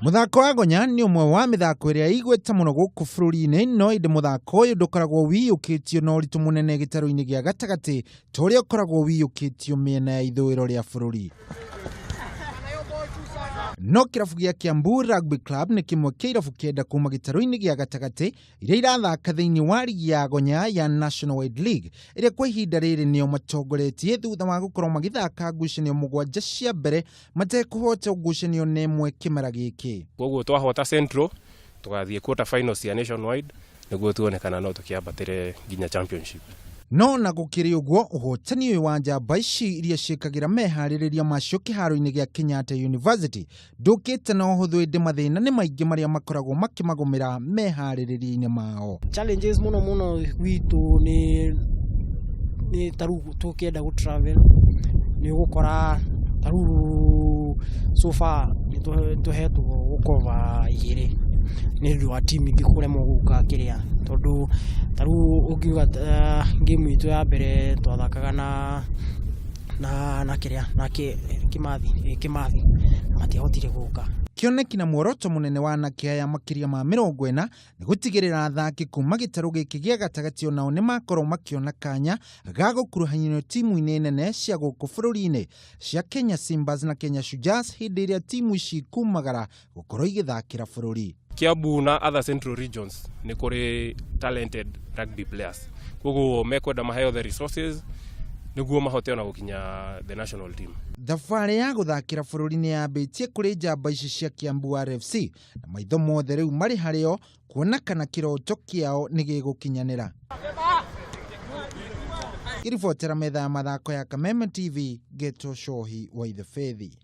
Muthako wa gonya ni umwe wa mithako iria igweta muno guku bururi-ini, no indi muthako uyu ndukoragwo wiyukitio na uritu munene gitaru-ini gia gatagati turia ukoragwo wiyukitio miena ya ithũĩro ria bururi. No kĩrabu gĩa Kiambu Rugby Club ni kimwe kĩa irabu kenda kuma gitaru-ini gia gatagati iria irathaka thĩinĩ wa ligi ya gonya ya National Wide League iria kwa ihinda rĩrĩ nĩo matongoretie thutha wa gũkorwo magĩthaka ngucanio mũgwanja cia mbere matekũhota ngucanio na ĩmwe kĩmera gĩkĩ. Koguo twahota Central tugathiĩ quarter finals ya Nationwide nĩguo tuonekana no tũkĩambatĩre nginya championship. No na gũkĩrĩ ũguo ũhotani ũyũ wa njamba ici iria ciĩkagĩra meharĩrĩria macio kĩharo-inĩ gĩa Kenyatta University ndũkĩte na ũhũthũ, ĩndĩ mathĩna nĩ maingĩ marĩa makoragwo makĩmagũmĩra meharĩrĩria-inĩ mao. Challenges muno gwitũ ni taru tũkĩenda gũ travel ni gũkora taru so far tuhetwo gũkova igĩrĩ ni ndu wa timu ingĩ kũremwo gũka kĩrĩa, tondũ taru ũngiuga game itu ya mbere twathakaga na kĩrĩa na kimathi matiahotire gũka. Kĩoneki na muoroto munene wa anake aya makĩria ma 40 nĩ gũtigĩrĩra athaki kuma gĩtarũ gĩkĩ gĩa gatagati onao nĩ makorwo makĩona kanya ga gũkuruhanio timu-inĩ nene cia gũkũ bũrũri-inĩ cia Kenya Simbas na Kenya Shujaz hĩndĩ ĩrĩa timu ici kumagara gũkorwo igĩthakĩra bũrũri. Kiambu na other central regions ni kuri talented rugby players, koguo mekwenda maheo the resources niguo mahote ona gukinya the national team. Thabarĩ ya gũthakĩra bũrũri nĩ yambĩtie kũrĩ njamba ici cia Kiambu RFC na maitho mothe rĩu marĩ harĩo kuona kana kĩroto kĩao nĩ gĩgũkinyanĩra. Iribotera metha ya mathako ya Kameme TV, Geto Shohi wa Ithefethi.